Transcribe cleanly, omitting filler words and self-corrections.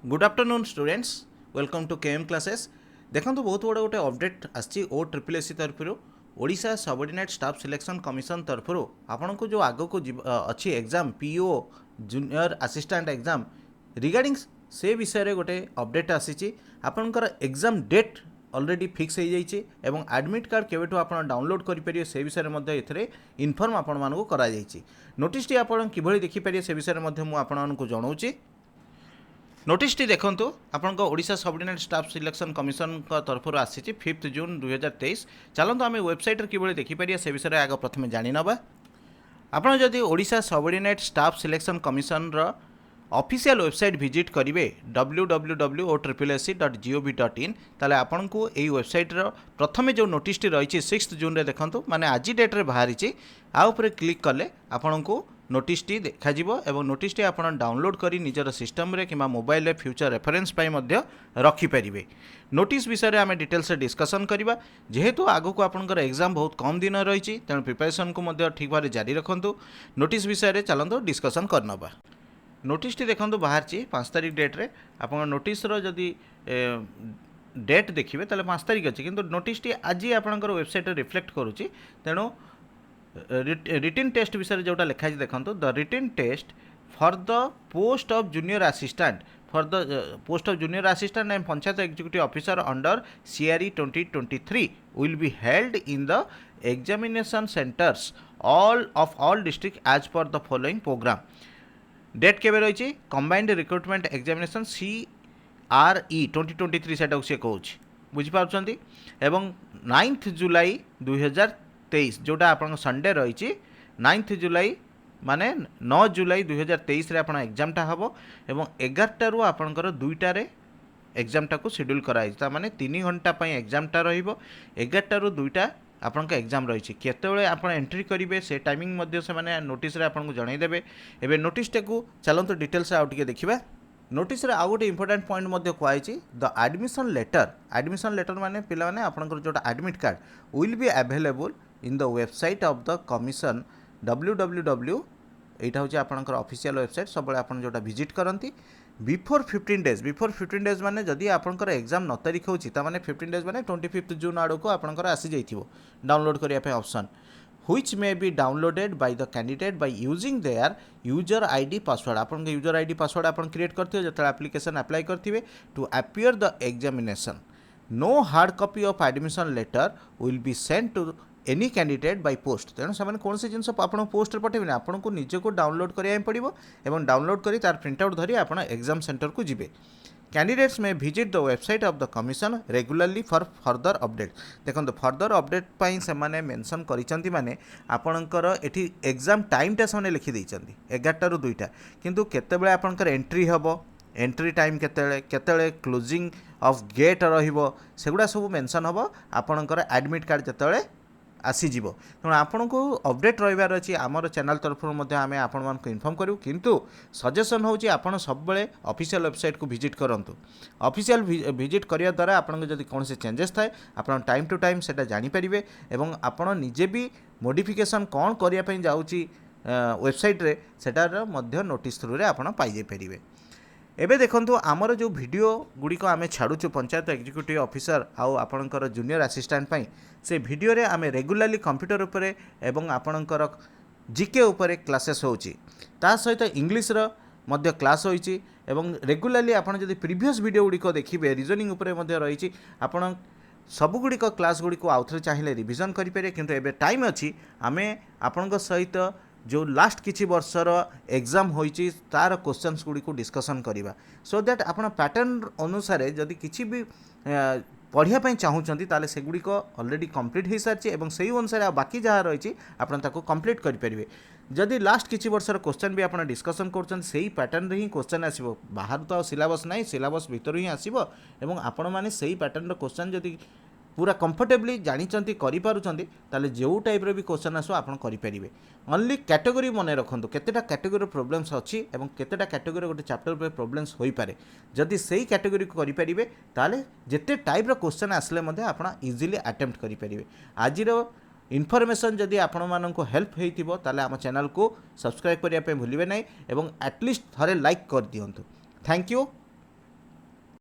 Good afternoon students, welcome to KM classes. देखो बहुत बड़ा गोटे अपडेट आसी OSSSC तरफ Odisha subordinate staff selection commission तरफ आपन को जो आग को अच्छी exam PEO junior assistant exam regarding से विषय रे गोटे अपडेट आसी आपनकर एग्जाम डेट ऑलरेडी फिक्स हो जाइए एवं एडमिट कार्ड केवेठू आप डाउनलोड करेंगे से विषय में इनफॉर्म आपण मानक करा नोटिस टी आप किभली देखिपारे से विषय में मुझे जनाऊँगी। नोटिस टी देखो आपण Odisha subordinate staff selection commission तरफ आसी 5 जून 2023। चलते आम वेबसाइट किभली देखिपारे से विषय आग प्रथम जाणीनवा। आपड़ जदि Odisha subordinate staff selection commission official website visit करेंगे www.osssc.gov.in ताले आपन को यही वेबसाइट प्रथम जो नोटिस टी रही 6 जून रे देखंतु माने आज डेट रे बाहरी आ ऊपर क्लिक कले आपन को नोटिस टी देखा एवं नोटिस टी आपन डाउनलोड करी निजर सिस्टम रे किमा मोबाइल रे फ्यूचर रेफरेंस पाई मध्य रखि परिबे। नोटिस विषय आम डिटेल्स से डिस्कसन करबा। जेहेतु आगो को आपनकर एग्जाम बहुत कम दिन रही तेणु प्रिपरेशन को मध्य ठीक भाव जारी रखंतु। नोटिस विषय चलंतु डिस्कसन करनबा। नोटिस टी देखो बाहर 5 तारिख डेट रे आप नोटिस जदि डेट देखिए ताले 5 तारिख अच्छी किंतु नोटिस टी आज आपंकर वेबसाइट रिफ्लेक्ट करुच्ची। तेणु रिटन टेस्ट विषय जोटा लिखाई देखो the written test for the post of junior assistant and panchayat executive officer under CRE 2023 will be held in the examination centres all district as per the following programme. Date केबे रही combined recruitment examination CRE 2023 सेटा सी कहूँ बुझीपार्टी एवं 9 जुलाई 2023 जोटा आप Sunday रही 9 जुलाई माने 9 जुलाई 2023 रे आपण एग्जामटा हम एवं 11 आपणकर 2टारे एग्जामटा को शेड्यूल कराई माने 3 घंटा एग्जामटा रहिबो 11 ରୁ 2टा आपन का एग्जाम रही केतबेले आप एंट्री करेंगे से टाइमिंग मध्य से माने नोटिस रे आपन को जनईदेवे। एबे नोटिस टेकू चलते डिटेल्स आउ टिके देखिबा। नोटिस रे आउ गोटे इंपोर्टेंट पॉइंट मध्य कहई द एडमिशन लेटर माने पिला माने आपन जोटा admit card will be available in the website of the commission www एटा हूँ आपंकर ऑफिशियल वेबसाइट सब आप जोटा विजिट करती बिफोर 15 डेज माने जदि आपंकर एग्जाम 9 तारिख होची ता माने 15 डेज माने 25 जून आड़ को आपंकर आसी जाइथिबो डाउनलोड करिया पे option which may be downloaded by the candidate by using their user ID password. आपन यूजर आईडी पासवर्ड आपन क्रिएट करथिबे जतले एप्लिकेशन अप्लाई करथिबे to appear the examination. No hard copy of admission letter will be sent to any candidate by post. तेणु से कौन से जिन आप पोस्ट पठेबे आपन को निजे को डाउनलोड करिया पड़ो एवं डाउनलोड करी तार प्रिंट आउट धरी आप एग्जाम सेंटर को जिबे। कैंडिडेट्स में visit the website of the commission regularly for further update. देखो फर्दर अपडेट पाई से माने मेंशन करिसंती माने आपनकर एठी एग्जाम टाइमटा से लिखि दैचंती 11 ରୁ 2टा किंतु केतेबेले आपनकर एंट्री हबो एंट्री टाइम केतेबेले क्लोजिंग ऑफ गेट रहिबो सेगुडा सब मेंशन हबो आपनकर एडमिट कार्ड जेतेबेले आसीजिव। तेणु आपन को अपडेट रहिबार अछि आमर चैनल तरफ आम आपण मानक इन्फॉर्म करू किंतु सजेशन होची आपन सब बेले ऑफिशियल वेबसाइट को विजिट करंतु। ऑफिशियल विजिट करिया द्वारा आपन जदि कौन से चेंजेस थाए आपन टाइम टू टाइम सेटा जानि परिबे एवं आपन निजे भी मॉडिफिकेशन कौन करिया पई जाउची वेबसाइट रे सेटार मध्य नोटिस थ्रू रे आपन पाइ जे परिबे। एबे देखंतु आमर जो वीडियो गुड़िक आम छाड़ुचु पंचायत एग्जीक्यूटिव ऑफिसर आउ आपणकर जूनियर असिस्टेंट पाई से वीडियो रे आम रेगुलाली कंप्यूटर उपरे एवं आपणकर जीके उपरे क्लासेस होची ता सहित इंग्लिश रो मध्य क्लास होईची एवं रेगुलाली आपन जदि प्रीवियस वीडियो गुड़िक देखिबे रीजनिंग उपरे मध्य रहीची आपन सबुगुड़िक क्लास गुड़िक आउथरे चाहिए रिविजन करेंगे किंतु एबे टाइम अच्छी आमे आपन सहित जो लास्ट किछि वर्षर एग्जाम होईची तार क्वेश्चंस गुड़ी को डिस्कसन करवा सो दैट आपन पैटर्न अनुसार जदि किछि भी पढ़ाई चाहूँगी ताले सेगुड़िक ऑलरेडी कंप्लीट हो सारी एवं से अनुसार बाकी जहाँ रही आपन ताको कंप्लीट करेंगे। जदि लास्ट किछि वर्षर क्वेश्चन भी आपन डिस्कसन कर सही पैटर्न रे ही क्वेश्चन आसीबो बाहर तो सिलेबस नहीं सिलेबस भीतर ही आसीबो एवं आपण माने सही पैटर्न क्वेश्चन जदि पूरा कंफर्टेबली जानी करिपारुचंती ताले जो टाइप रे भी क्वेश्चन आसो आपन करिपारिबे। ओनली कैटेगरी मने रखंतु केतेटा कैटेगरी प्रॉब्लम्स अछि एवं केतेटा कैटेगरी गोटे चैप्टर पे प्रॉब्लम्स होई पारे जदि सही कैटेगरी को करिपारिबे ताले जेते टाइप रो क्वेश्चन आसले मध्ये आपन इजीली अटेम्प्ट करिपारिबे। आजिर इनफॉरमेशन जदि आपण माननको हेल्प हेइतिबो ताले आम चैनल को सब्सक्राइब करिया पे भूलिबे नै एवं एटलिस्ट थरे लाइक कर दियंतु। Thank you.